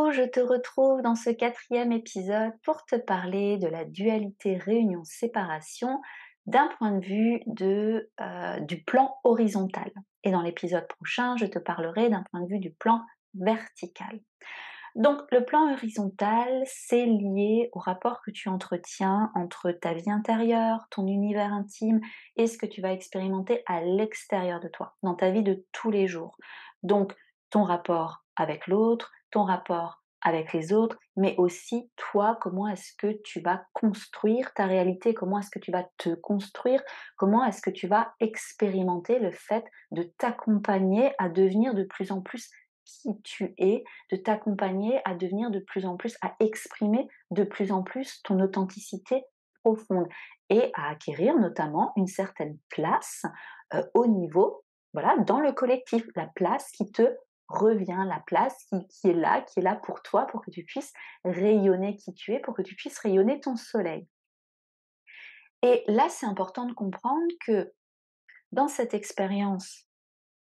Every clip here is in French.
Hello, je te retrouve dans ce quatrième épisode pour te parler de la dualité réunion-séparation d'un point de vue du plan horizontal. Et dans l'épisode prochain, je te parlerai d'un point de vue du plan vertical. Donc le plan horizontal, c'est lié au rapport que tu entretiens entre ta vie intérieure, ton univers intime et ce que tu vas expérimenter à l'extérieur de toi, dans ta vie de tous les jours. Donc ton rapport avec l'autre, ton rapport avec les autres, mais aussi toi, comment est-ce que tu vas construire ta réalité, comment est-ce que tu vas te construire, comment est-ce que tu vas expérimenter le fait de t'accompagner à devenir de plus en plus qui tu es, de t'accompagner à devenir de plus en plus, à exprimer de plus en plus ton authenticité profonde et à acquérir notamment une certaine place au niveau, voilà, dans le collectif, la place qui te revient, la place qui est là pour toi, pour que tu puisses rayonner qui tu es, pour que tu puisses rayonner ton soleil. Et là, c'est important de comprendre que dans cette expérience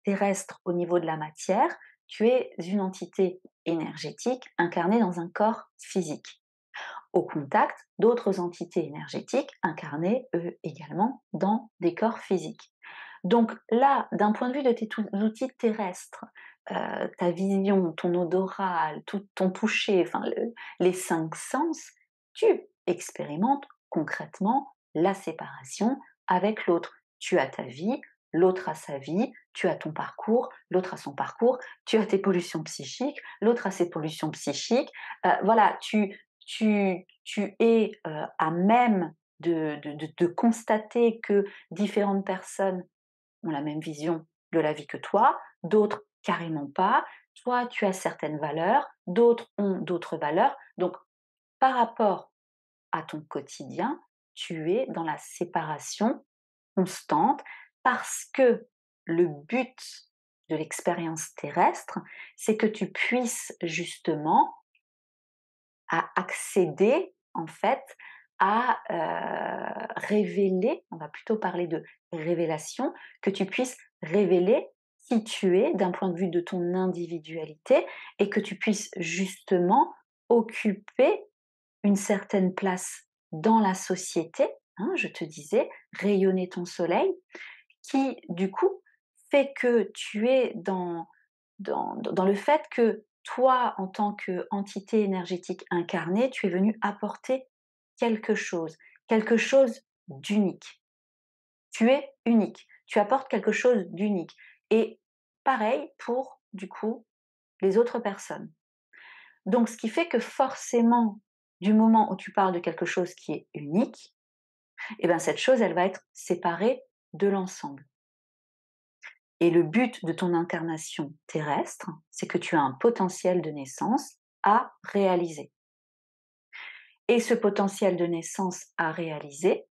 terrestre au niveau de la matière, tu es une entité énergétique incarnée dans un corps physique, au contact d'autres entités énergétiques incarnées, eux également, dans des corps physiques. Donc là, d'un point de vue de tes outils terrestres, ta vision, ton odorat, tout ton toucher, enfin les 5 sens, tu expérimentes concrètement la séparation avec l'autre. Tu as ta vie, l'autre a sa vie, tu as ton parcours, l'autre a son parcours, tu as tes pollutions psychiques, l'autre a ses pollutions psychiques. Voilà, tu es à même de constater que différentes personnes ont la même vision de la vie que toi, d'autres carrément pas. Toi, tu as certaines valeurs, d'autres ont d'autres valeurs. Donc, par rapport à ton quotidien, tu es dans la séparation constante parce que le but de l'expérience terrestre, c'est que tu puisses justement accéder en fait à révéler, on va plutôt parler de révélation, que tu puisses révéler qui tu es d'un point de vue de ton individualité et que tu puisses justement occuper une certaine place dans la société, hein, je te disais, rayonner ton soleil, qui du coup fait que tu es dans le fait que toi, en tant qu'entité énergétique incarnée, tu es venu apporter quelque chose d'unique. Tu es unique, tu apportes quelque chose d'unique. Et pareil pour, du coup, les autres personnes. Donc, ce qui fait que forcément, du moment où tu parles de quelque chose qui est unique, eh ben, cette chose, elle va être séparée de l'ensemble. Et le but de ton incarnation terrestre, c'est que tu as un potentiel de naissance à réaliser. Et ce potentiel de naissance à réaliser,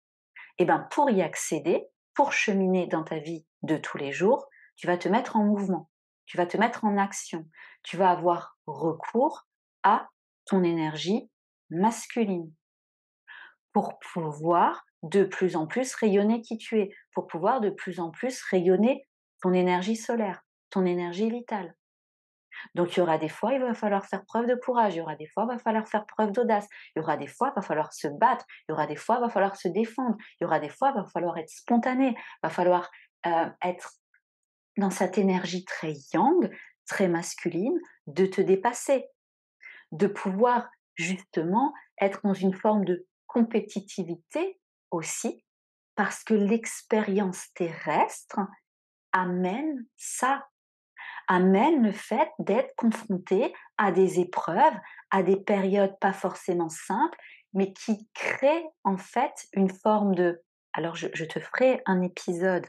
eh ben pour y accéder, pour cheminer dans ta vie de tous les jours, tu vas te mettre en mouvement, tu vas te mettre en action, tu vas avoir recours à ton énergie masculine pour pouvoir de plus en plus rayonner qui tu es, pour pouvoir de plus en plus rayonner ton énergie solaire, ton énergie vitale. Donc il y aura des fois, il va falloir faire preuve de courage, il y aura des fois, il va falloir faire preuve d'audace, il y aura des fois, il va falloir se battre, il y aura des fois, il va falloir se défendre, il y aura des fois, il va falloir être spontané, il va falloir être dans cette énergie très yang, très masculine, de te dépasser, de pouvoir justement être dans une forme de compétitivité aussi, parce que l'expérience terrestre amène ça, amène le fait d'être confronté à des épreuves, à des périodes pas forcément simples, mais qui créent en fait une forme de... Alors je te ferai un épisode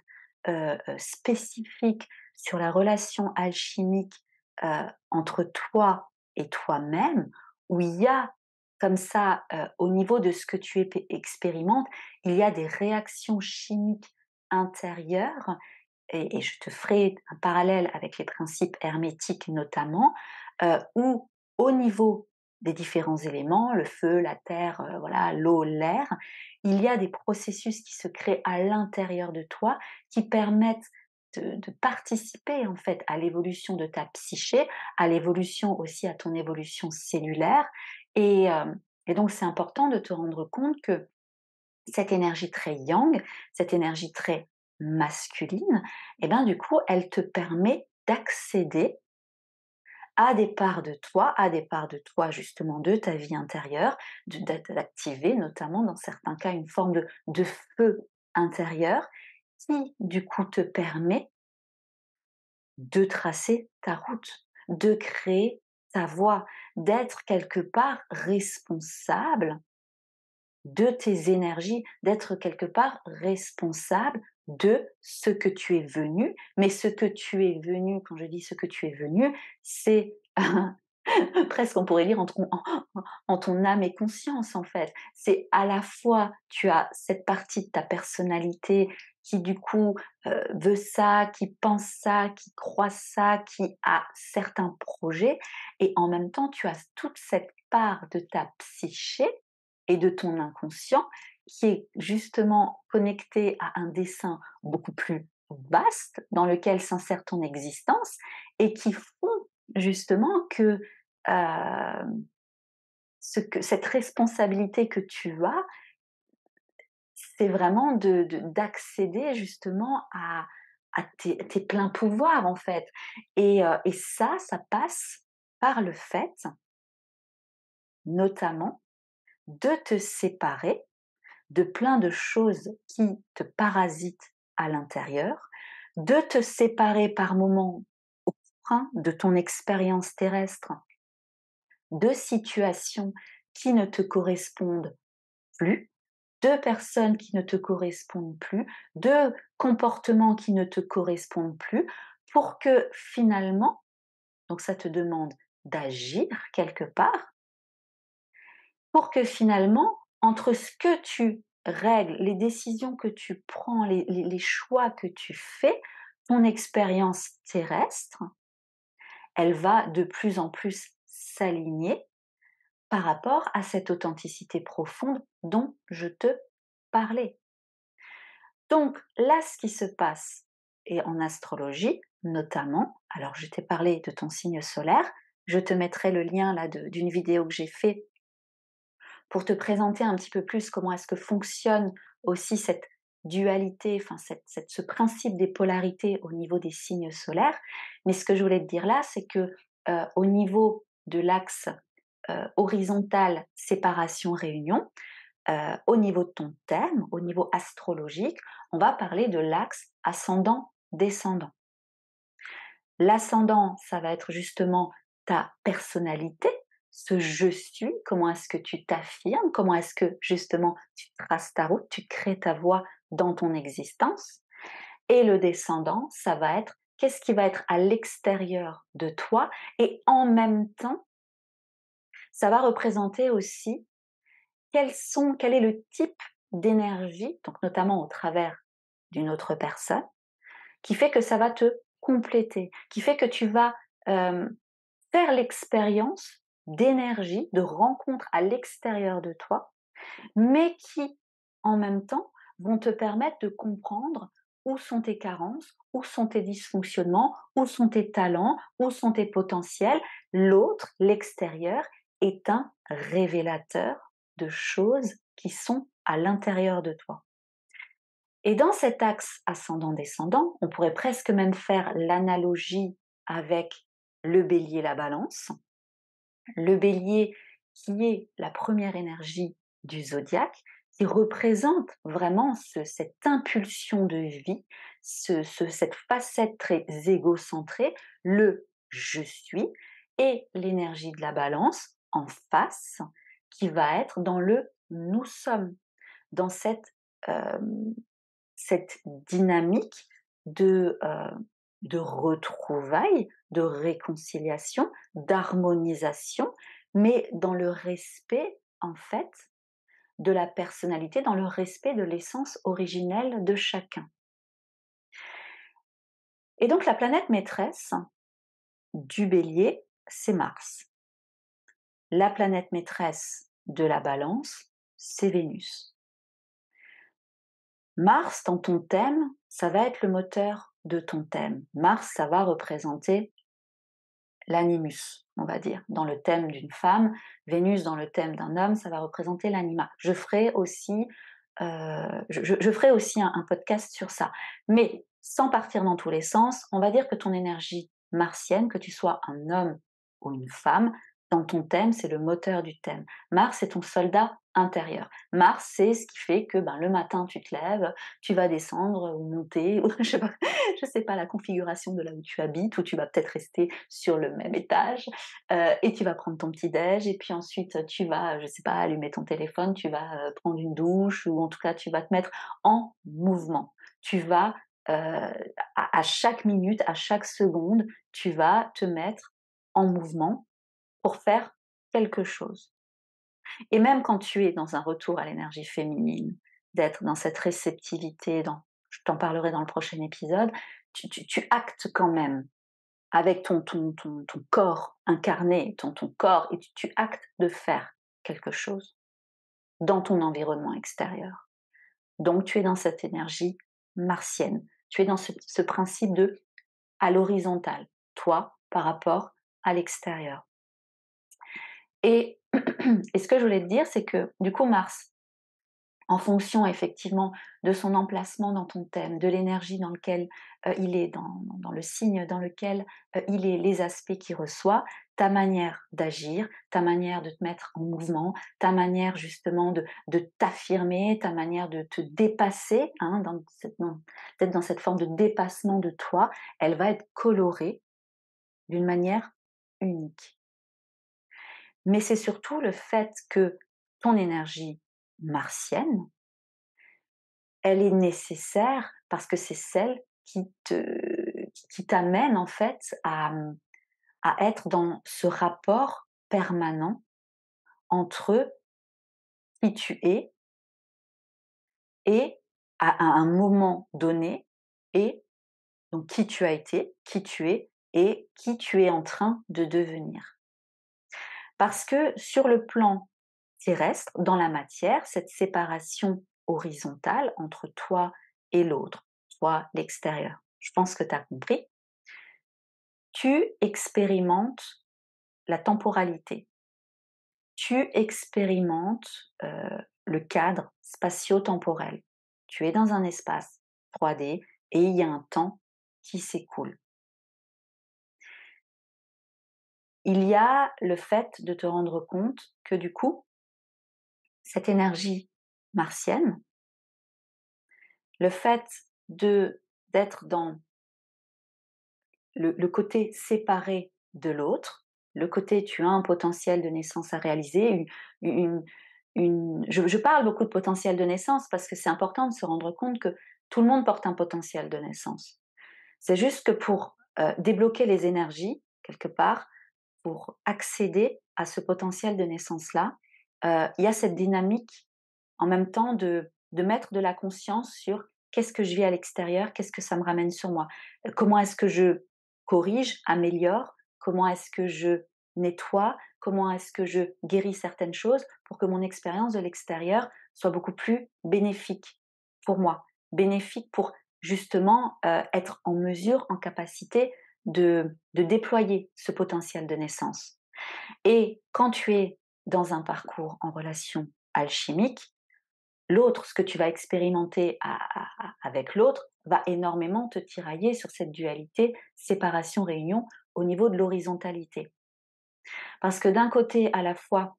spécifique sur la relation alchimique entre toi et toi-même, où il y a comme ça, au niveau de ce que tu expérimentes, il y a des réactions chimiques intérieures et je te ferai un parallèle avec les principes hermétiques notamment, où au niveau des différents éléments, le feu, la terre, voilà, l'eau, l'air, il y a des processus qui se créent à l'intérieur de toi qui permettent de participer en fait à l'évolution de ta psyché, à l'évolution aussi à ton évolution cellulaire et donc c'est important de te rendre compte que cette énergie très yang, cette énergie très masculine, et ben du coup, elle te permet d'accéder à des parts de toi justement de ta vie intérieure, d'activer notamment dans certains cas une forme de feu intérieur qui du coup te permet de tracer ta route, de créer ta voie, d'être quelque part responsable de tes énergies, d'être quelque part responsable de ce que tu es venu. Mais ce que tu es venu, quand je dis ce que tu es venu, c'est presque on pourrait dire en ton âme et conscience en fait. C'est à la fois, tu as cette partie de ta personnalité qui du coup veut ça, qui pense ça, qui croit ça, qui a certains projets, et en même temps tu as toute cette part de ta psyché et de ton inconscient qui est justement connecté à un dessin beaucoup plus vaste dans lequel s'insère ton existence et qui font justement que, cette responsabilité que tu as, c'est vraiment d'accéder justement à tes pleins pouvoirs en fait. Et ça passe par le fait, notamment, de te séparer de plein de choses qui te parasitent à l'intérieur, de te séparer par moments au frein de ton expérience terrestre, de situations qui ne te correspondent plus, de personnes qui ne te correspondent plus, de comportements qui ne te correspondent plus, pour que finalement, donc ça te demande d'agir quelque part, pour que finalement, entre ce que tu règles, les décisions que tu prends, les choix que tu fais, ton expérience terrestre, elle va de plus en plus s'aligner par rapport à cette authenticité profonde dont je te parlais. Donc là, ce qui se passe, et en astrologie notamment, alors je t'ai parlé de ton signe solaire, je te mettrai le lien là d'une vidéo que j'ai fait pour te présenter un petit peu plus comment est-ce que fonctionne aussi cette dualité, enfin ce principe des polarités au niveau des signes solaires. Mais ce que je voulais te dire là, c'est que au niveau de l'axe horizontal séparation-réunion, au niveau de ton thème, au niveau astrologique, on va parler de l'axe ascendant-descendant. L'ascendant, ça va être justement ta personnalité, ce je suis, comment est-ce que tu t'affirmes, comment est-ce que justement tu traces ta route, tu crées ta voie dans ton existence. Et le descendant, ça va être qu'est-ce qui va être à l'extérieur de toi, et en même temps, ça va représenter aussi quel est le type d'énergie, donc notamment au travers d'une autre personne, qui fait que ça va te compléter, qui fait que tu vas faire l'expérience d'énergie, de rencontres à l'extérieur de toi, mais qui, en même temps, vont te permettre de comprendre où sont tes carences, où sont tes dysfonctionnements, où sont tes talents, où sont tes potentiels. L'autre, l'extérieur, est un révélateur de choses qui sont à l'intérieur de toi. Et dans cet axe ascendant-descendant, on pourrait presque même faire l'analogie avec le bélier, la balance. Le bélier qui est la première énergie du zodiaque, qui représente vraiment cette impulsion de vie, cette facette très égocentrée, le je suis, et l'énergie de la balance en face, qui va être dans le nous sommes, dans euh, cette dynamique de retrouvailles, de réconciliation, d'harmonisation, mais dans le respect, en fait, de la personnalité, dans le respect de l'essence originelle de chacun. Et donc la planète maîtresse du Bélier, c'est Mars. La planète maîtresse de la Balance, c'est Vénus. Mars, dans ton thème, ça va être le moteur de ton thème. Mars, ça va représenter l'animus, on va dire, dans le thème d'une femme. Vénus, dans le thème d'un homme, ça va représenter l'anima. Je ferai aussi, je ferai aussi un podcast sur ça. Mais sans partir dans tous les sens, on va dire que ton énergie martienne, que tu sois un homme ou une femme, dans ton thème, c'est le moteur du thème. Mars, c'est ton soldat intérieur. Mars, c'est ce qui fait que le matin, tu te lèves, tu vas descendre ou monter, ou je sais pas la configuration de là où tu habites, ou tu vas peut-être rester sur le même étage, et tu vas prendre ton petit déj, et puis ensuite tu vas, je sais pas, allumer ton téléphone, tu vas prendre une douche, ou en tout cas tu vas te mettre en mouvement. Tu vas, à chaque minute, à chaque seconde, tu vas te mettre en mouvement pour faire quelque chose. Et même quand tu es dans un retour à l'énergie féminine, d'être dans cette réceptivité, je t'en parlerai dans le prochain épisode, tu actes quand même avec ton corps incarné, ton corps, et tu actes de faire quelque chose dans ton environnement extérieur. Donc tu es dans cette énergie martienne, tu es dans ce principe de à l'horizontale, toi par rapport à l'extérieur. Et, et ce que je voulais te dire, c'est que du coup Mars, en fonction effectivement de son emplacement dans ton thème, de l'énergie dans lequel il est, dans le signe dans lequel il est, les aspects qu'il reçoit, ta manière d'agir, ta manière de te mettre en mouvement, ta manière justement de t'affirmer, ta manière de te dépasser, hein, peut-être dans cette forme de dépassement de toi, elle va être colorée d'une manière unique. Mais c'est surtout le fait que ton énergie martienne, elle est nécessaire parce que c'est celle qui t'amène en fait à être dans ce rapport permanent entre qui tu es et à un moment donné, et donc qui tu as été, qui tu es et qui tu es en train de devenir. Parce que sur le plan terrestre, dans la matière, cette séparation horizontale entre toi et l'autre, toi, l'extérieur, je pense que tu as compris, tu expérimentes la temporalité, tu expérimentes le cadre spatio-temporel. Tu es dans un espace 3D et il y a un temps qui s'écoule. Il y a le fait de te rendre compte que du coup, cette énergie martienne, le fait d'être dans le côté séparé de l'autre, le côté tu as un potentiel de naissance à réaliser, une, je parle beaucoup de potentiel de naissance parce que c'est important de se rendre compte que tout le monde porte un potentiel de naissance. C'est juste que pour débloquer les énergies, quelque part, pour accéder à ce potentiel de naissance-là, il y a cette dynamique en même temps de mettre de la conscience sur qu'est-ce que je vis à l'extérieur, qu'est-ce que ça me ramène sur moi, comment est-ce que je corrige, améliore, comment est-ce que je nettoie, comment est-ce que je guéris certaines choses pour que mon expérience de l'extérieur soit beaucoup plus bénéfique pour moi, bénéfique pour justement être en mesure, en capacité de déployer ce potentiel de naissance. Et quand tu es dans un parcours en relation alchimique, l'autre, ce que tu vas expérimenter avec l'autre, va énormément te tirailler sur cette dualité, séparation-réunion, au niveau de l'horizontalité. Parce que d'un côté, à la fois,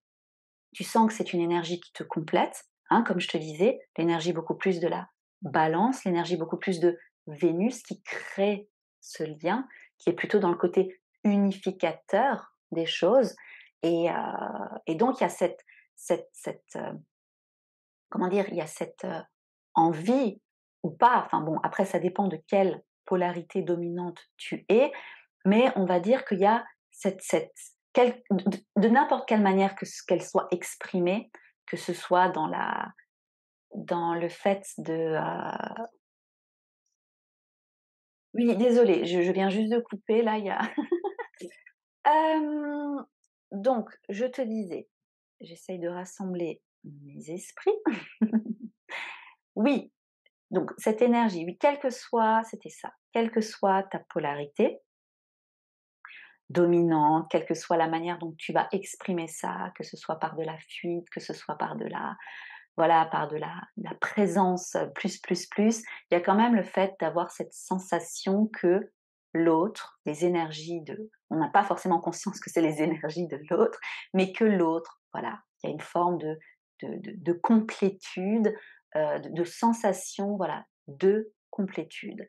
tu sens que c'est une énergie qui te complète, hein, comme je te disais, l'énergie beaucoup plus de la balance, l'énergie beaucoup plus de Vénus qui crée ce lien, qui est plutôt dans le côté unificateur des choses. Et donc, il y a comment dire, il y a cette envie ou pas, enfin bon, après ça dépend de quelle polarité dominante tu es, mais on va dire qu'il y a de n'importe quelle manière qu'elle soit exprimée, que ce soit dans le fait de... Oui, désolée, je viens juste de couper, là, il y a... Donc, je te disais, j'essaye de rassembler mes esprits. Oui, Donc cette énergie, oui, quelle que soit c'était ça, quelle que soit ta polarité dominante, quelle que soit la manière dont tu vas exprimer ça, que ce soit par de la fuite, que ce soit par de la voilà, par de la présence, plus, il y a quand même le fait d'avoir cette sensation que l'autre, les énergies de on n'a pas forcément conscience que c'est les énergies de l'autre, mais que l'autre, voilà, il y a une forme de complétude, de sensation, voilà, de complétude.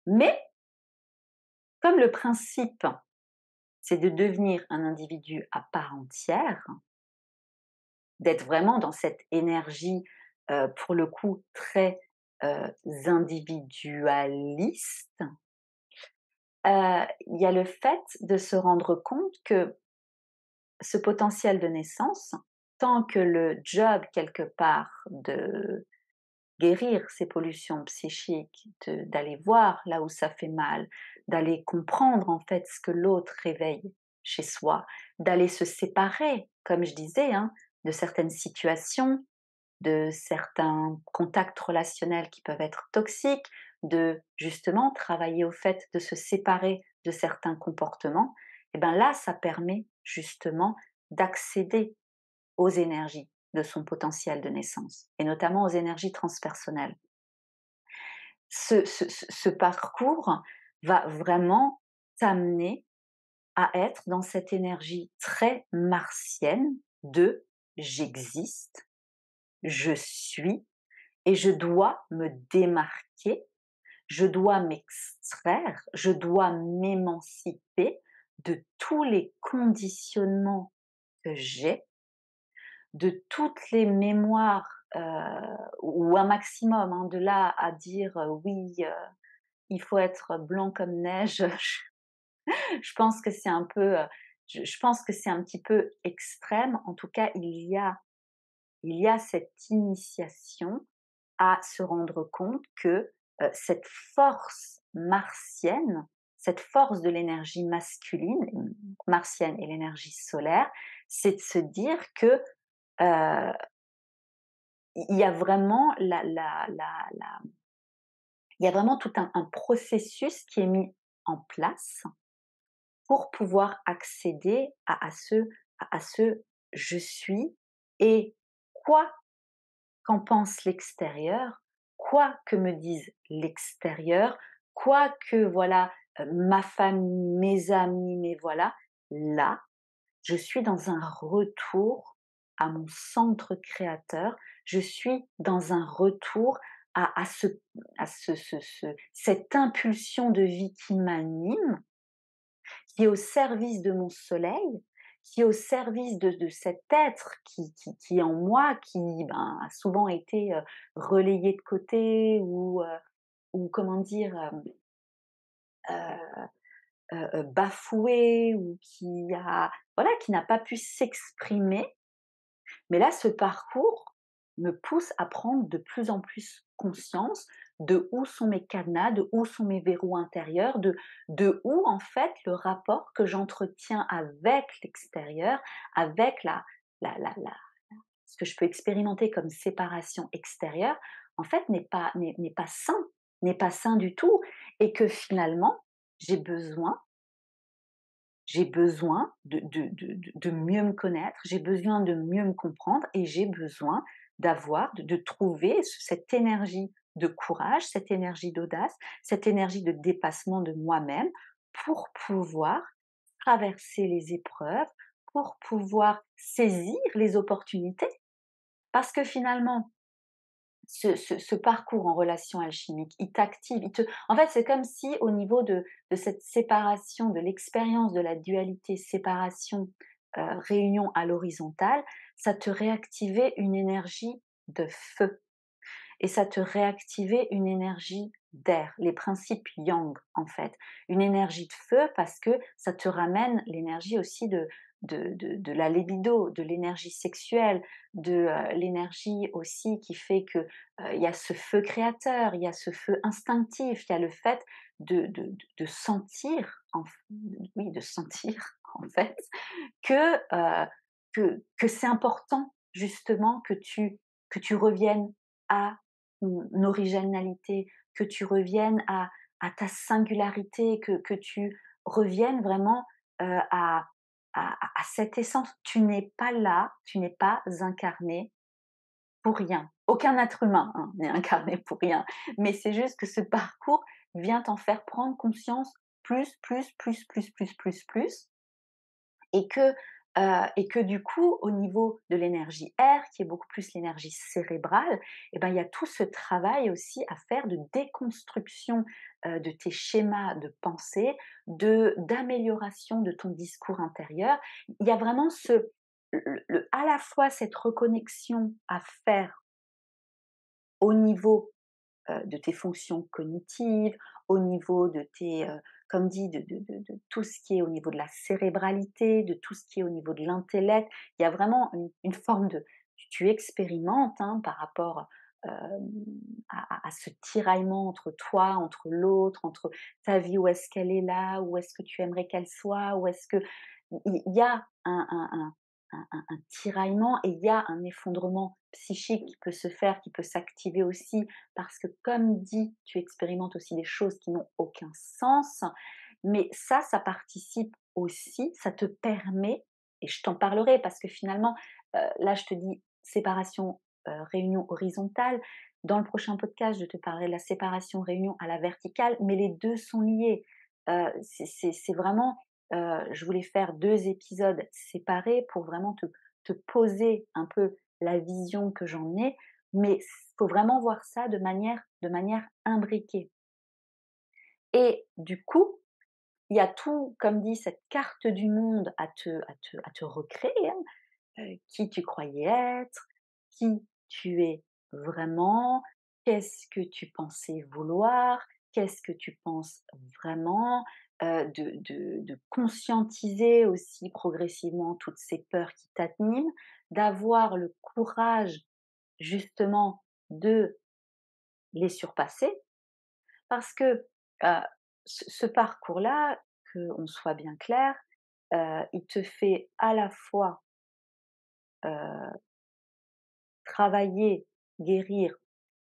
Mais comme le principe, c'est de devenir un individu à part entière, d'être vraiment dans cette énergie, pour le coup très, individualiste, il y a le fait de se rendre compte que ce potentiel de naissance, tant que le job quelque part de guérir ces pollutions psychiques, d'aller voir là où ça fait mal, d'aller comprendre en fait ce que l'autre réveille chez soi, d'aller se séparer, comme je disais, hein, de certaines situations, de certains contacts relationnels qui peuvent être toxiques, de justement travailler au fait de se séparer de certains comportements, et ben là, ça permet justement d'accéder aux énergies de son potentiel de naissance, et notamment aux énergies transpersonnelles. Ce parcours va vraiment t'amener à être dans cette énergie très martienne de j'existe, je suis, et je dois me démarquer, je dois m'extraire, je dois m'émanciper de tous les conditionnements que j'ai, de toutes les mémoires, ou un maximum, hein, de là à dire, «Oui, il faut être blanc comme neige», je pense que c'est un peu, je pense que c'est un petit peu extrême. En tout cas, il y a cette initiation à se rendre compte que, cette force martienne, cette force de l'énergie masculine, martienne et l'énergie solaire, c'est de se dire que, heu, il y a vraiment il y a vraiment tout un processus qui est mis en place pour pouvoir accéder à ce «je suis», et quoi qu'en pense l'extérieur, quoi que me dise l'extérieur, quoi que voilà, ma famille, mes amis, mais voilà, là, je suis dans un retour à mon centre créateur, je suis dans un retour à cette impulsion de vie qui m'anime, qui est au service de mon soleil, qui est au service de cet être qui est en moi, qui ben, a souvent été relayé de côté, ou comment dire, bafoué, ou voilà, qui n'a pas pu s'exprimer. Mais là, ce parcours me pousse à prendre de plus en plus conscience de où sont mes cadenas, de où sont mes verrous intérieurs, de où en fait le rapport que j'entretiens avec l'extérieur, avec ce que je peux expérimenter comme séparation extérieure, en fait n'est pas sain, n'est pas sain du tout, et que finalement j'ai besoin j'ai besoin de mieux me connaître, j'ai besoin de mieux me comprendre, et j'ai besoin de trouver cette énergie de courage, cette énergie d'audace, cette énergie de dépassement de moi-même pour pouvoir traverser les épreuves, pour pouvoir saisir les opportunités. Parce que finalement, ce parcours en relation alchimique, il t'active, en fait, c'est comme si au niveau de cette séparation, de l'expérience de la dualité, séparation, réunion à l'horizontale, ça te réactivait une énergie de feu, et ça te réactivait une énergie d'air, les principes yang en fait. Une énergie de feu parce que ça te ramène l'énergie aussi de la libido, de l'énergie sexuelle, de l'énergie aussi qui fait que il y a ce feu créateur, il y a ce feu instinctif, il y a le fait de sentir, oui, de sentir en fait que, que c'est important justement que tu reviennes à ton originalité, que tu reviennes à ta singularité, que tu reviennes vraiment à cette essence. Tu n'es pas là, tu n'es pas incarné pour rien. Aucun être humain hein, n'est incarné pour rien. Mais c'est juste que ce parcours vient t'en faire prendre conscience plus, et que du coup, au niveau de l'énergie R, qui est beaucoup plus l'énergie cérébrale, et ben, il y a tout ce travail aussi à faire de déconstruction de tes schémas de pensée, d'amélioration de ton discours intérieur. Il y a vraiment à la fois cette reconnexion à faire au niveau de tes fonctions cognitives, au niveau de tes, comme dit, de tout ce qui est au niveau de la cérébralité, de tout ce qui est au niveau de l'intellect. Il y a vraiment une forme de tu expérimentes, hein, par rapport, à ce tiraillement entre toi, entre l'autre, entre ta vie, où est-ce qu'elle est là, où est-ce que tu aimerais qu'elle soit, où est-ce que il y a un tiraillement et il y a un effondrement psychique qui peut se faire, qui peut s'activer aussi parce que comme dit, tu expérimentes aussi des choses qui n'ont aucun sens, mais ça participe aussi, ça te permet, et je t'en parlerai parce que finalement, là je te dis séparation, réunion horizontale. Dans le prochain podcast, je te parlerai de la séparation réunion à la verticale, mais les 2 sont liés. C'est vraiment, je voulais faire 2 épisodes séparés pour vraiment te poser un peu la vision que j'en ai, mais faut vraiment voir ça de manière imbriquée. Et du coup, il y a tout, comme dit, cette carte du monde à te recréer, hein, qui tu croyais être, qui tu es vraiment, qu'est-ce que tu pensais vouloir, qu'est-ce que tu penses vraiment, de conscientiser aussi progressivement toutes ces peurs qui t'animent, d'avoir le courage justement de les surpasser parce que ce parcours-là, qu'on soit bien clair, il te fait à la fois travailler, guérir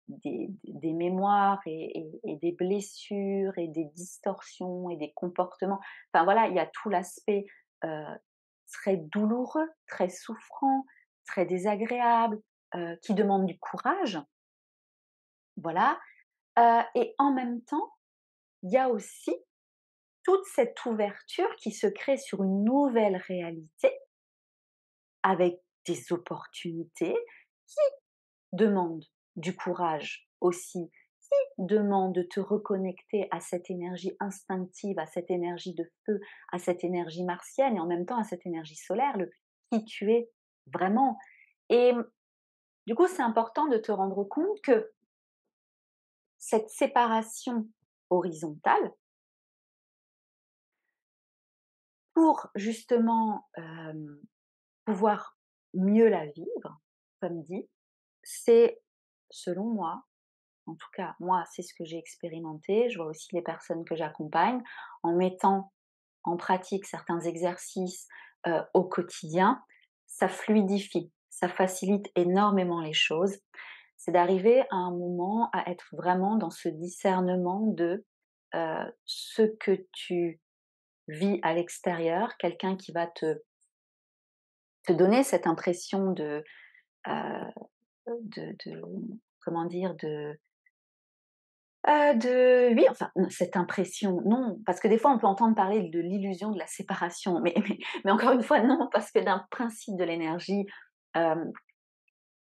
des mémoires et des blessures et des distorsions et des comportements. Enfin voilà, il y a tout l'aspect euh, très douloureux, très souffrant, très désagréable, qui demande du courage. Voilà. Et en même temps, il y a aussi toute cette ouverture qui se crée sur une nouvelle réalité avec des opportunités qui demandent du courage aussi, qui demandent de te reconnecter à cette énergie instinctive, à cette énergie de feu, à cette énergie martienne et en même temps à cette énergie solaire, le qui tu es vraiment. Et du coup, c'est important de te rendre compte que cette séparation horizontale, pour justement pouvoir mieux la vivre, comme dit, c'est, selon moi, en tout cas, moi, c'est ce que j'ai expérimenté. Je vois aussi les personnes que j'accompagne en mettant en pratique certains exercices au quotidien. Ça fluidifie, ça facilite énormément les choses. C'est d'arriver à un moment à être vraiment dans ce discernement de ce que tu vis à l'extérieur, quelqu'un qui va te donner cette impression euh, de comment dire, oui, enfin, cette impression, non, parce que des fois on peut entendre parler de l'illusion de la séparation, mais encore une fois, non, parce que d'un principe de l'énergie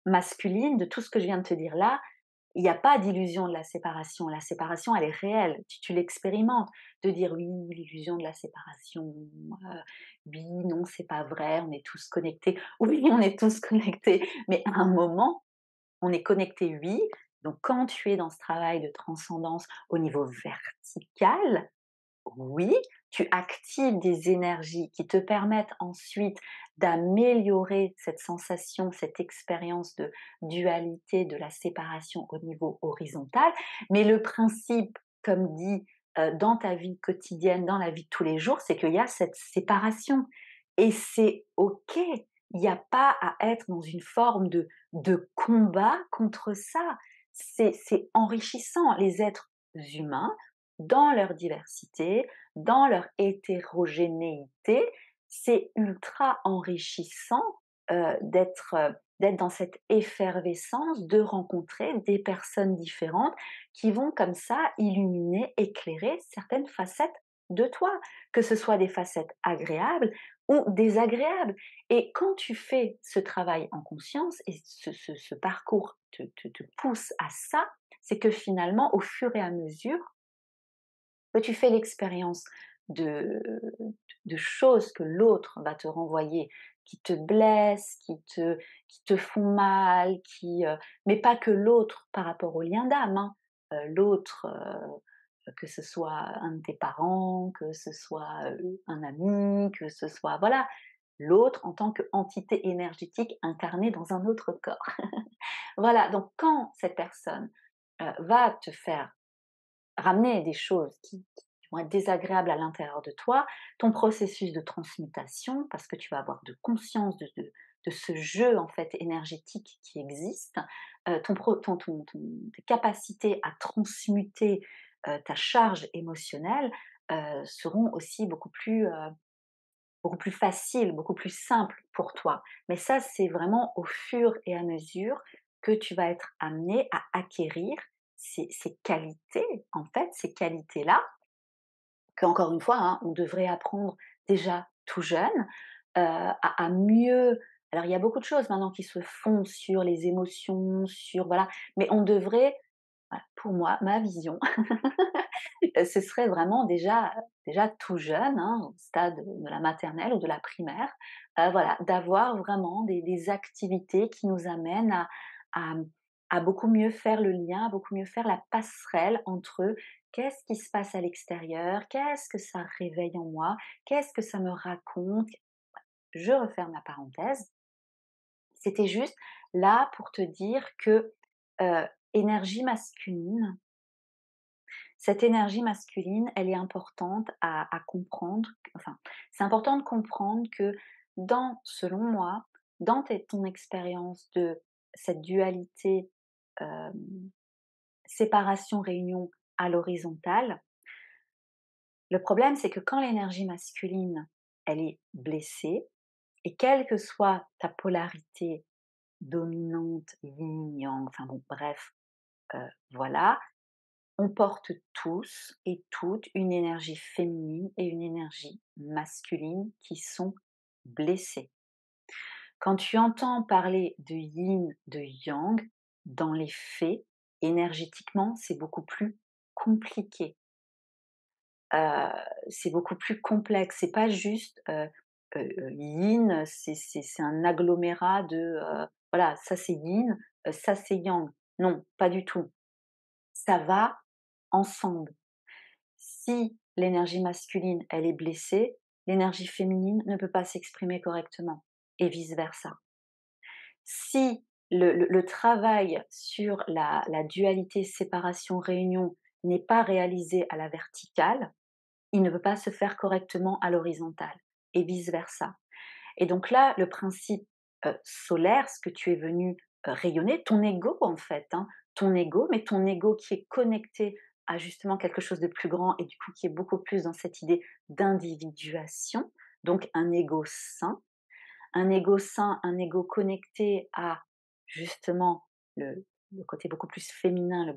masculine, de tout ce que je viens de te dire là, il n'y a pas d'illusion de la séparation. La séparation, elle est réelle, tu l'expérimentes. De dire oui, l'illusion de la séparation, oui, non, c'est pas vrai, on est tous connectés. Oui, on est tous connectés, mais à un moment, on est connecté, oui. Donc, quand tu es dans ce travail de transcendance au niveau vertical, oui, tu actives des énergies qui te permettent ensuite d'améliorer cette sensation, cette expérience de dualité, de la séparation au niveau horizontal. Mais le principe, comme dit, dans ta vie quotidienne, dans la vie de tous les jours, c'est qu'il y a cette séparation. Et c'est OK. Il n'y a pas à être dans une forme de combat contre ça. c'est enrichissant. Les êtres humains, dans leur diversité, dans leur hétérogénéité, c'est ultra enrichissant, d'être dans cette effervescence, de rencontrer des personnes différentes qui vont comme ça illuminer, éclairer certaines facettes de toi, que ce soit des facettes agréables ou désagréables. Et quand tu fais ce travail en conscience et ce parcours te pousse à ça, c'est que finalement, au fur et à mesure que tu fais l'expérience de, de choses que l'autre va te renvoyer, qui te blessent, qui te font mal, mais pas que l'autre par rapport au lien d'âme, hein. L'autre, que ce soit un de tes parents, que ce soit un ami, que ce soit, voilà, l'autre en tant qu'entité énergétique incarnée dans un autre corps. Voilà, donc quand cette personne va te faire ramener des choses qui vont être désagréables à l'intérieur de toi, ton processus de transmutation, parce que tu vas avoir de conscience de ce jeu en fait énergétique qui existe, tes capacités à transmuter ta charge émotionnelle seront aussi beaucoup plus faciles, beaucoup plus simples pour toi. Mais ça, c'est vraiment au fur et à mesure que tu vas être amené à acquérir ces qualités, en fait, ces qualités-là, qu'encore une fois, hein, on devrait apprendre déjà tout jeune, à mieux. Alors il y a beaucoup de choses maintenant qui se font sur les émotions, sur voilà, mais on devrait, voilà, pour moi, ma vision, ce serait vraiment déjà tout jeune, hein, au stade de la maternelle ou de la primaire, voilà, d'avoir vraiment des activités qui nous amènent à à beaucoup mieux faire le lien, à beaucoup mieux faire la passerelle entre qu'est-ce qui se passe à l'extérieur, qu'est-ce que ça réveille en moi, qu'est-ce que ça me raconte. Je referme la parenthèse. C'était juste là pour te dire que, énergie masculine, cette énergie masculine, elle est importante à comprendre, enfin, c'est important de comprendre que selon moi, dans ton expérience de cette dualité, hem, séparation-réunion à l'horizontale, le problème c'est que quand l'énergie masculine, elle est blessée et quelle que soit ta polarité dominante, yin-yang, enfin bon bref, voilà, on porte tous et toutes une énergie féminine et une énergie masculine qui sont blessées. Quand tu entends parler de yin, de yang, dans les faits, énergétiquement, c'est beaucoup plus compliqué. Heu, c'est beaucoup plus complexe. C'est pas juste, yin, c'est un agglomérat voilà, ça c'est yin, ça c'est yang. Non, pas du tout. Ça va ensemble. Si l'énergie masculine, elle est blessée, l'énergie féminine ne peut pas s'exprimer correctement et vice versa. Si le travail sur la dualité séparation-réunion n'est pas réalisé à la verticale, il ne peut pas se faire correctement à l'horizontale et vice versa. Et donc là, le principe solaire, ce que tu es venu rayonner, ton ego en fait, hein, ton ego, mais ton ego qui est connecté à justement quelque chose de plus grand et du coup qui est beaucoup plus dans cette idée d'individuation, donc un ego sain, un ego connecté à justement le côté beaucoup plus féminin,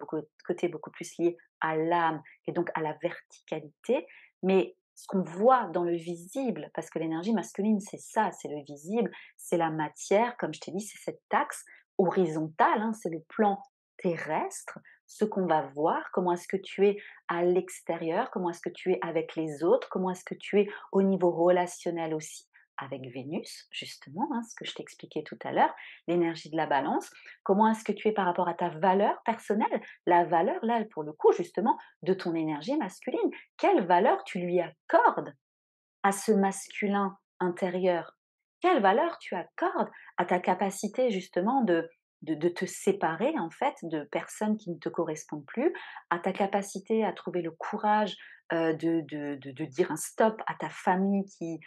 côté beaucoup plus lié à l'âme et donc à la verticalité. Mais ce qu'on voit dans le visible, parce que l'énergie masculine, c'est ça, c'est le visible, c'est la matière, comme je t'ai dit, c'est cette axe horizontale, hein, c'est le plan terrestre, ce qu'on va voir, comment est-ce que tu es à l'extérieur, comment est-ce que tu es avec les autres, comment est-ce que tu es au niveau relationnel aussi avec Vénus, justement, hein, ce que je t'expliquais tout à l'heure, l'énergie de la balance. Comment est-ce que tu es par rapport à ta valeur personnelle? La valeur, là, pour le coup, justement, de ton énergie masculine. Quelle valeur tu lui accordes à ce masculin intérieur? Quelle valeur tu accordes à ta capacité, justement, de te séparer, en fait, de personnes qui ne te correspondent plus, à ta capacité à trouver le courage de dire un stop à ta famille qui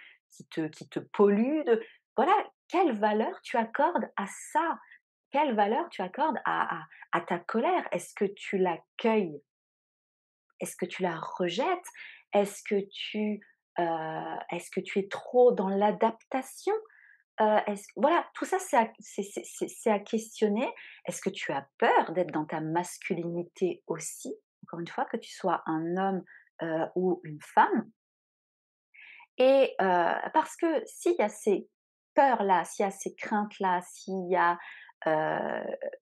te pollue, voilà, quelle valeur tu accordes à ça? quelle valeur tu accordes à ta colère? Est-ce que tu l'accueilles? Est-ce que tu la rejettes? Est-ce que est-ce que tu es trop dans l'adaptation? Est-ce voilà, tout ça c'est à questionner. Est-ce que tu as peur d'être dans ta masculinité aussi? Encore une fois, que tu sois un homme, ou une femme. Et parce que s'il y a ces peurs-là, s'il y a ces craintes-là, s'il y a,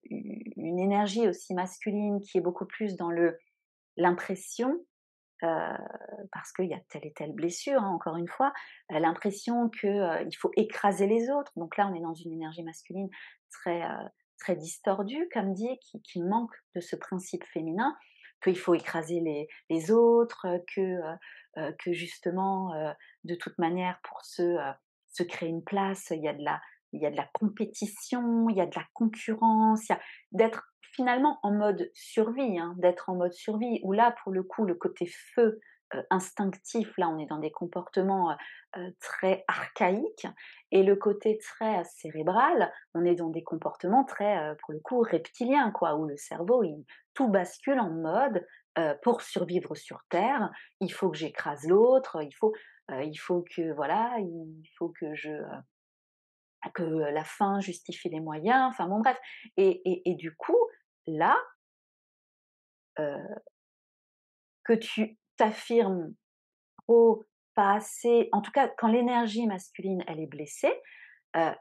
une énergie aussi masculine qui est beaucoup plus dans l'impression, heu, parce qu'il y a telle et telle blessure, hein, encore une fois, l'impression que, il faut écraser les autres. Donc là, on est dans une énergie masculine très, très distordue, comme dit, qui manque de ce principe féminin, qu'il faut écraser les autres, que justement, de toute manière, pour se créer une place, il y a de la compétition, il y a de la concurrence, il y a d'être finalement en mode survie, hein, d'être en mode survie, où là, pour le coup, le côté feu, instinctif, là, on est dans des comportements, très archaïques, et le côté très cérébral, on est dans des comportements très, pour le coup, reptiliens, quoi, où le cerveau, il tout bascule en mode, pour survivre sur terre, il faut que j'écrase l'autre, il faut que voilà, il faut que la fin justifie les moyens, enfin bon bref. Et du coup, là, heu, que tu t'affirmes trop, pas assez, en tout cas quand l'énergie masculine elle est blessée, heu,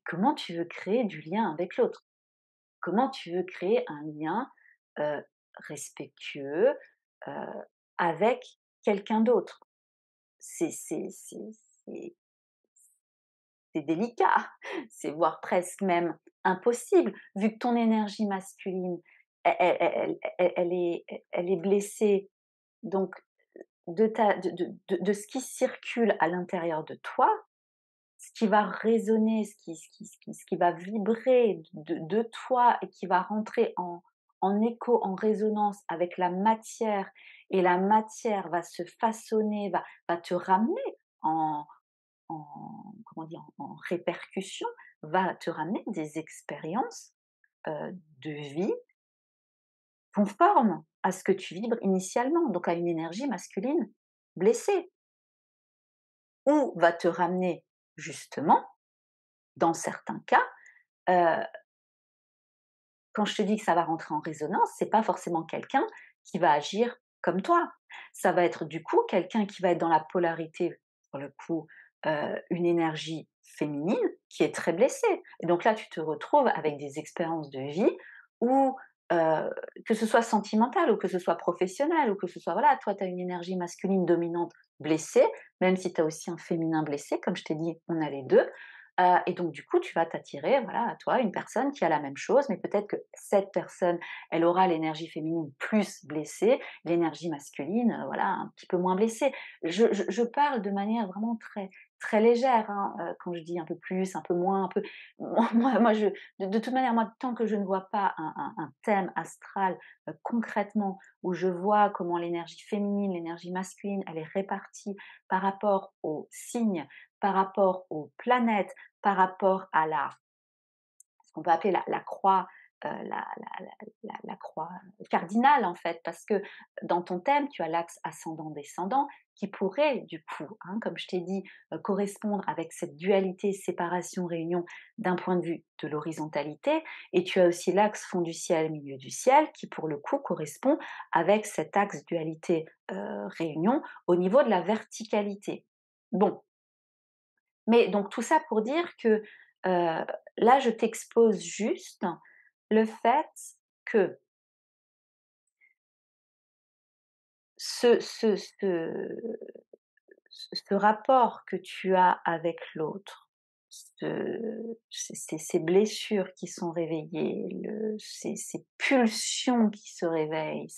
comment tu veux créer du lien avec l'autre? Comment tu veux créer un lien, heu, respectueux, heu, avec quelqu'un d'autre? C'est c'est délicat, c'est voire presque même impossible, vu que ton énergie masculine, elle est blessée, donc de ce qui circule à l'intérieur de toi, ce qui va résonner, ce qui va vibrer de toi et qui va rentrer en écho, en résonance avec la matière, et la matière va se façonner, va te ramener en comment dire? En répercussion, va te ramener des expériences, de vie conformes à ce que tu vibres initialement, donc à une énergie masculine blessée. Ou va te ramener justement, dans certains cas, heu, quand je te dis que ça va rentrer en résonance, c'est pas forcément quelqu'un qui va agir comme toi. Ça va être du coup quelqu'un qui va être dans la polarité, pour le coup, une énergie féminine qui est très blessée. Et donc là, tu te retrouves avec des expériences de vie où, heu, que ce soit sentimental ou que ce soit professionnel ou que ce soit voilà, toi tu as une énergie masculine dominante blessée, même si tu as aussi un féminin blessé, comme je t'ai dit, on a les 2. Et donc du coup, tu vas t'attirer, voilà, à toi, une personne qui a la même chose, mais peut-être que cette personne, elle aura l'énergie féminine plus blessée, l'énergie masculine, voilà, un petit peu moins blessée. Je parle de manière vraiment très très légère, hein, quand je dis un peu plus, un peu moins, un peu moi je de toute manière, moi, tant que je ne vois pas un thème astral, concrètement, où je vois comment l'énergie féminine, l'énergie masculine, elle est répartie par rapport aux signes, par rapport aux planètes, par rapport à ce qu'on peut appeler la croix, la croix cardinale en fait, parce que dans ton thème, tu as l'axe ascendant-descendant qui pourrait du coup, hein, comme je t'ai dit, correspondre avec cette dualité, séparation, réunion d'un point de vue de l'horizontalité, et tu as aussi l'axe fond du ciel, milieu du ciel, qui pour le coup correspond avec cet axe dualité, réunion au niveau de la verticalité. Bon, mais donc tout ça pour dire que, là, je t'expose juste le fait que ce ce ce ce rapport que tu as avec l'autre, ces blessures qui sont réveillées, ces pulsions qui se réveillent,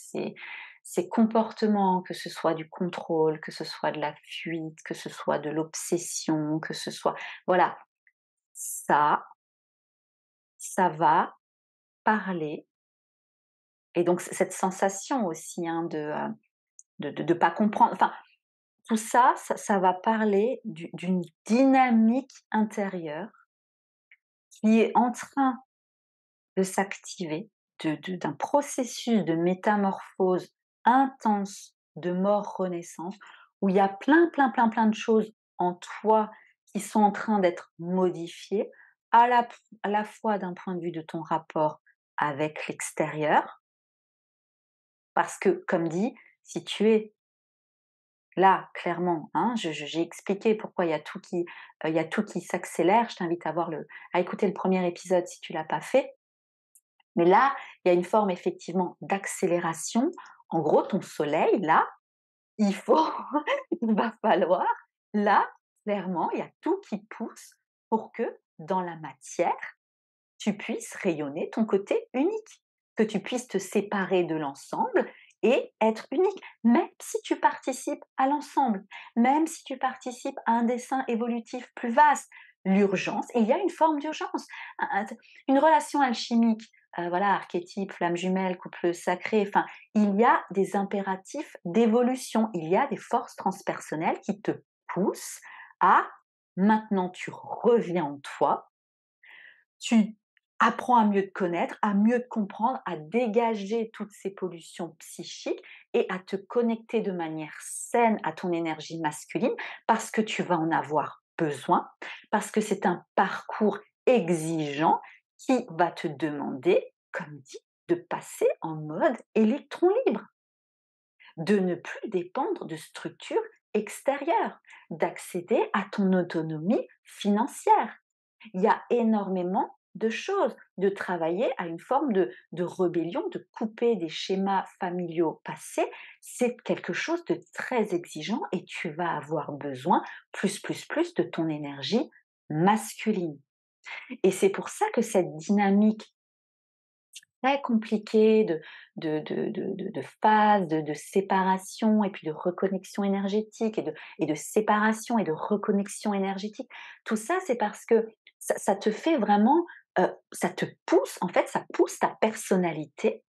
ces comportements, que ce soit du contrôle, que ce soit de la fuite, que ce soit de l'obsession, que ce soit voilà, ça ça va parler, et donc cette sensation aussi, hein, de pas comprendre, enfin tout ça, ça va parler d'une dynamique intérieure qui est en train de s'activer, d'un processus de métamorphose intense, de mort-renaissance, où il y a plein de choses en toi qui sont en train d'être modifiées, à la fois d'un point de vue de ton rapport avec l'extérieur, parce que, comme dit, si tu es là, clairement, hein, j'ai expliqué pourquoi il y a tout qui s'accélère. Je t'invite à à écouter le premier épisode si tu l'as pas fait. Mais là, il y a une forme effectivement d'accélération. En gros, ton soleil, là, il faut, il va falloir, là, clairement, il y a tout qui pousse pour que dans la matière, tu puisses rayonner ton côté unique, que tu puisses te séparer de l'ensemble et être unique, même si tu participes à l'ensemble, même si tu participes à un dessin évolutif plus vaste. L'urgence, il y a une forme d'urgence, une relation alchimique, voilà, archétype, flamme jumelle, couple sacré, enfin, il y a des impératifs d'évolution, il y a des forces transpersonnelles qui te poussent à maintenant tu reviens en toi, tu apprends à mieux te connaître, à mieux te comprendre, à dégager toutes ces pollutions psychiques et à te connecter de manière saine à ton énergie masculine parce que tu vas en avoir besoin, parce que c'est un parcours exigeant qui va te demander, comme dit, de passer en mode électron libre, de ne plus dépendre de structures extérieures, d'accéder à ton autonomie financière. Il y a énormément de choses, de travailler à une forme de rébellion, de couper des schémas familiaux passés. C'est quelque chose de très exigeant et tu vas avoir besoin plus de ton énergie masculine. Et c'est pour ça que cette dynamique très compliquée de phase, de séparation et puis de reconnexion énergétique et de séparation et de reconnexion énergétique. Tout ça, c'est parce que ça te fait vraiment, ça te pousse, en fait, ça pousse ta personnalité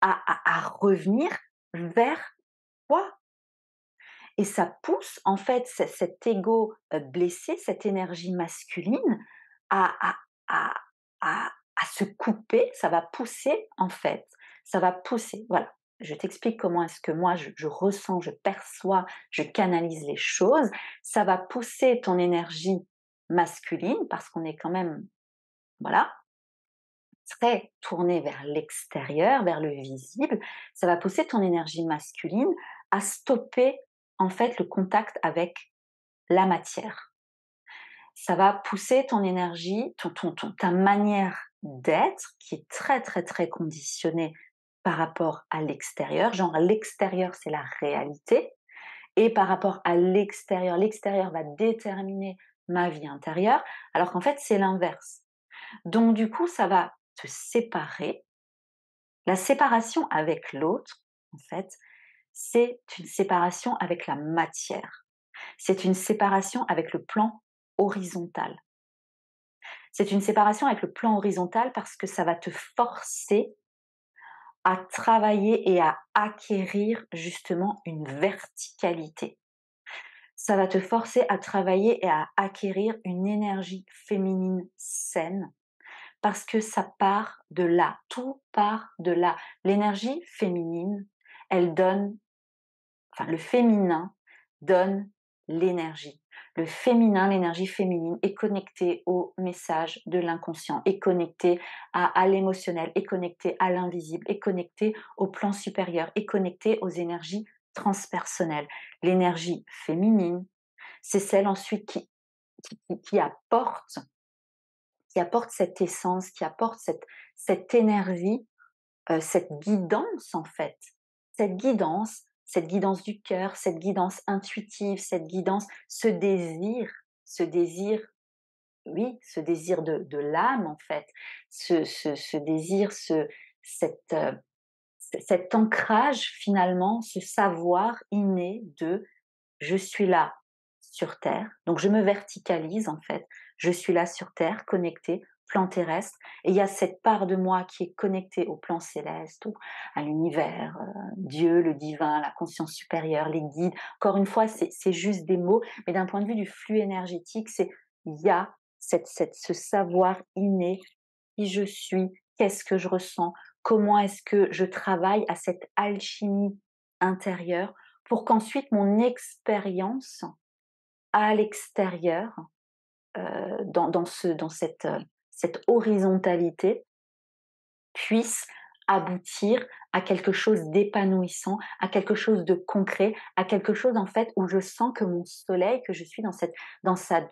à revenir vers toi. Et ça pousse, en fait, cet ego blessé, cette énergie masculine à, à, à, à se couper, ça va pousser, en fait, ça va pousser. Voilà, je t'explique comment est-ce que moi je ressens, je perçois, je canalise les choses. Ça va pousser ton énergie masculine parce qu'on est quand même, voilà, très tourné vers l'extérieur, vers le visible. Ça va pousser ton énergie masculine à stopper, en fait, le contact avec la matière. Ça va pousser ton énergie, ta manière d'être, qui est très conditionnée par rapport à l'extérieur. Genre, l'extérieur, c'est la réalité. Et par rapport à l'extérieur va déterminer ma vie intérieure, alors qu'en fait, c'est l'inverse. Donc, du coup, ça va te séparer. La séparation avec l'autre, en fait, c'est une séparation avec la matière. C'est une séparation avec le plan horizontal. C'est une séparation avec le plan horizontal parce que ça va te forcer à travailler et à acquérir justement une verticalité. Ça va te forcer à travailler et à acquérir une énergie féminine saine parce que ça part de là, tout part de là. L'énergie féminine, elle donne, enfin le féminin donne l'énergie. Le féminin, l'énergie féminine est connectée au message de l'inconscient, est connectée à l'émotionnel, est connectée à l'invisible, est connectée au plan supérieur, est connectée aux énergies transpersonnelles. L'énergie féminine, c'est celle ensuite qui apporte, qui apporte cette essence, qui apporte cette énergie, cette guidance en fait. Cette guidance du cœur, cette guidance intuitive, cette guidance, ce désir, oui, ce désir de l'âme en fait, ce désir, cette, cet ancrage finalement, ce savoir inné de je suis là sur Terre, donc je me verticalise en fait, je suis là sur Terre, connectée, plan terrestre, et il y a cette part de moi qui est connectée au plan céleste, à l'univers, Dieu, le divin, la conscience supérieure, les guides. Encore une fois, c'est juste des mots, mais d'un point de vue du flux énergétique, il y a ce savoir inné qui je suis, qu'est-ce que je ressens, comment est-ce que je travaille à cette alchimie intérieure pour qu'ensuite mon expérience à l'extérieur, cette horizontalité puisse aboutir à quelque chose d'épanouissant, à quelque chose de concret, à quelque chose en fait où je sens que mon soleil, que je suis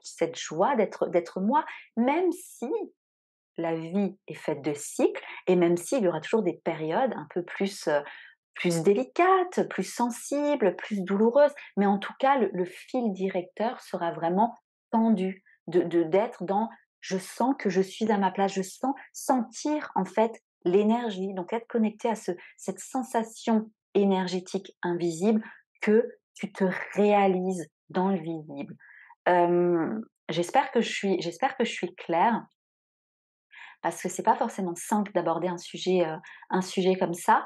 cette joie d'être moi, même si la vie est faite de cycles et même s'il y aura toujours des périodes un peu plus délicates, plus sensibles, plus douloureuses, mais en tout cas le fil directeur sera vraiment tendu, d'être dans je sens que je suis à ma place, je sens sentir en fait l'énergie, donc être connecté à cette sensation énergétique invisible que tu te réalises dans le visible. J'espère que je suis claire parce que c'est pas forcément simple d'aborder un sujet comme ça.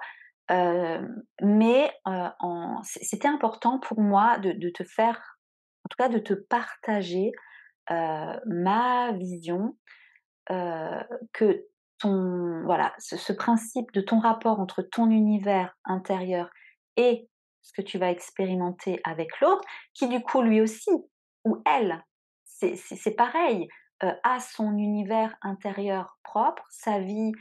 Mais c'était important pour moi de te faire, en tout cas de te partager ma vision, euh, que voilà, ce principe de ton rapport entre ton univers intérieur et ce que tu vas expérimenter avec l'autre, qui du coup lui aussi, ou elle, c'est pareil, a son univers intérieur propre, sa vie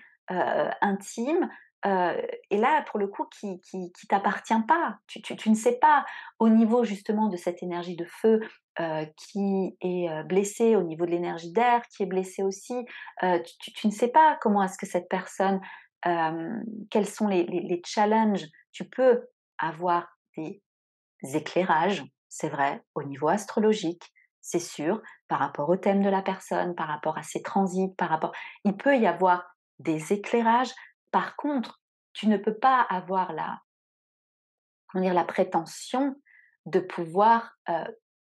intime, et là pour le coup qui t'appartient pas. Tu ne sais pas au niveau justement de cette énergie de feu qui est blessée, au niveau de l'énergie d'air qui est blessée aussi. Tu ne sais pas comment est-ce que cette personne, quels sont les challenges. Tu peux avoir des éclairages, c'est vrai, au niveau astrologique, c'est sûr, par rapport au thème de la personne, par rapport à ses transits, par rapport. Il peut y avoir des éclairages. Par contre, tu ne peux pas avoir comment dire, la prétention de pouvoir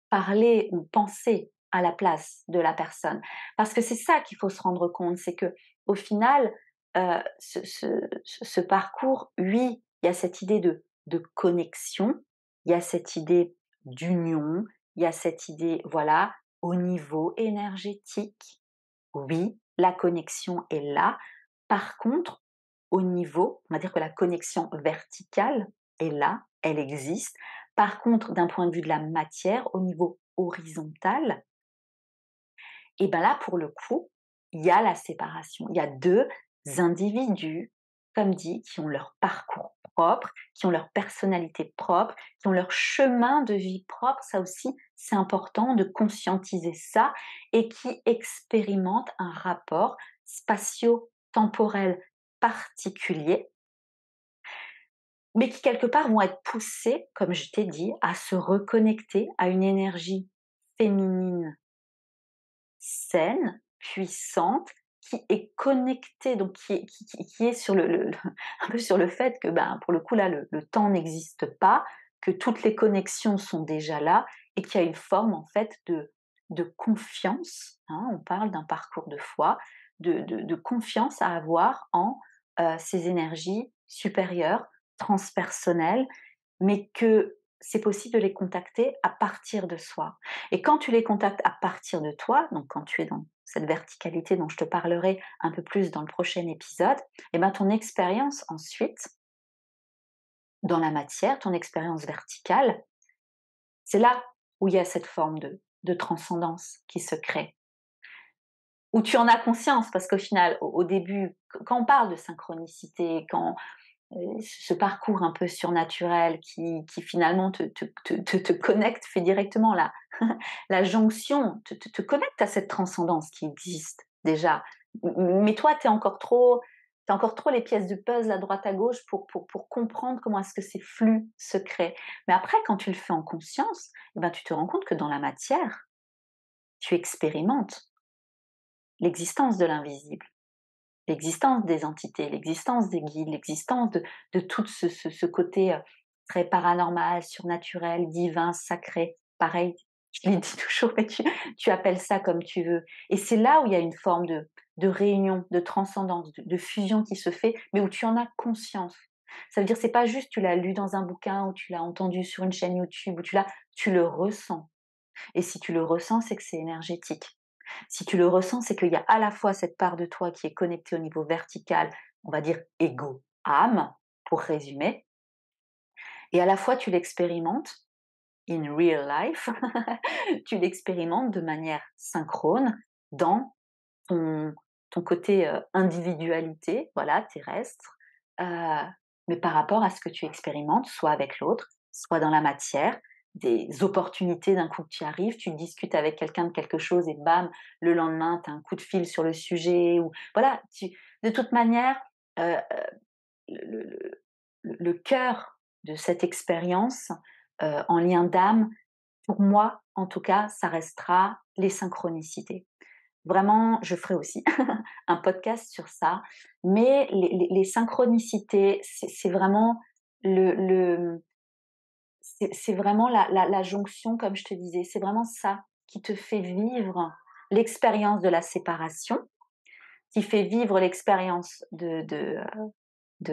parler ou penser à la place de la personne. Parce que c'est ça qu'il faut se rendre compte, c'est que au final, ce parcours, oui, il y a cette idée de connexion, il y a cette idée d'union, il y a cette idée, voilà, au niveau énergétique, oui, la connexion est là. Par contre, au niveau, on va dire que la connexion verticale est là, elle existe. Par contre, d'un point de vue de la matière, au niveau horizontal, et ben là, pour le coup, il y a la séparation. Il y a deux individus, comme dit, qui ont leur parcours propre, qui ont leur personnalité propre, qui ont leur chemin de vie propre. Ça aussi, c'est important de conscientiser ça et qui expérimentent un rapport spatio-temporel particulier, mais qui quelque part vont être poussés, comme je t'ai dit, à se reconnecter à une énergie féminine saine, puissante, qui est connectée, donc qui est sur un peu sur le fait que, ben, pour le coup, là, le temps n'existe pas, que toutes les connexions sont déjà là et qu'il y a une forme, en fait, de confiance, hein, on parle d'un parcours de foi, de confiance à avoir en ces énergies supérieures, transpersonnelles, mais que c'est possible de les contacter à partir de soi. Et quand tu les contactes à partir de toi, donc quand tu es dans cette verticalité dont je te parlerai un peu plus dans le prochain épisode, et ben ton expérience ensuite, dans la matière, ton expérience verticale, c'est là où il y a cette forme de transcendance qui se crée. Où tu en as conscience, parce qu'au final, au début, quand on parle de synchronicité, quand ce parcours un peu surnaturel qui finalement te connecte, fait directement la jonction, te connecte à cette transcendance qui existe déjà. Mais toi, t'as encore trop les pièces de puzzle à droite à gauche pour comprendre comment est-ce que ces flux se créent. Mais après, quand tu le fais en conscience, eh ben, tu te rends compte que dans la matière, tu expérimentes l'existence de l'invisible, l'existence des entités, l'existence des guides, l'existence de tout ce côté très paranormal, surnaturel, divin, sacré. Pareil, je l'ai dit toujours, mais tu appelles ça comme tu veux. Et c'est là où il y a une forme de réunion, de transcendance, de fusion qui se fait, mais où tu en as conscience. Ça veut dire c'est pas juste tu l'as lu dans un bouquin ou tu l'as entendu sur une chaîne YouTube ou tu le ressens. Et si tu le ressens, c'est que c'est énergétique. Si tu le ressens, c'est qu'il y a à la fois cette part de toi qui est connectée au niveau vertical, on va dire ego, âme, pour résumer, et à la fois tu l'expérimentes in real life, tu l'expérimentes de manière synchrone dans ton, ton côté individualité, voilà, terrestre, euh, mais par rapport à ce que tu expérimentes, soit avec l'autre, soit dans la matière, des opportunités d'un coup que tu arrives, tu discutes avec quelqu'un de quelque chose et bam, le lendemain, tu as un coup de fil sur le sujet, ou voilà, de toute manière, euh, le, le- le cœur de cette expérience en lien d'âme, pour moi, en tout cas, ça restera les synchronicités. Vraiment, je ferai aussi un podcast sur ça, mais les synchronicités, c'est vraiment le c'est vraiment la jonction, comme je te disais, c'est vraiment ça qui te fait vivre l'expérience de la séparation, qui fait vivre l'expérience de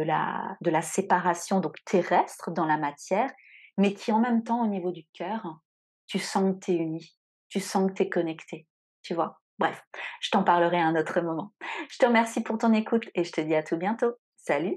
la séparation donc terrestre dans la matière, mais qui en même temps au niveau du cœur, tu sens que tu es uni, tu sens que tu es connecté, tu vois? Bref, je t'en parlerai à un autre moment. Je te remercie pour ton écoute et je te dis à tout bientôt. Salut!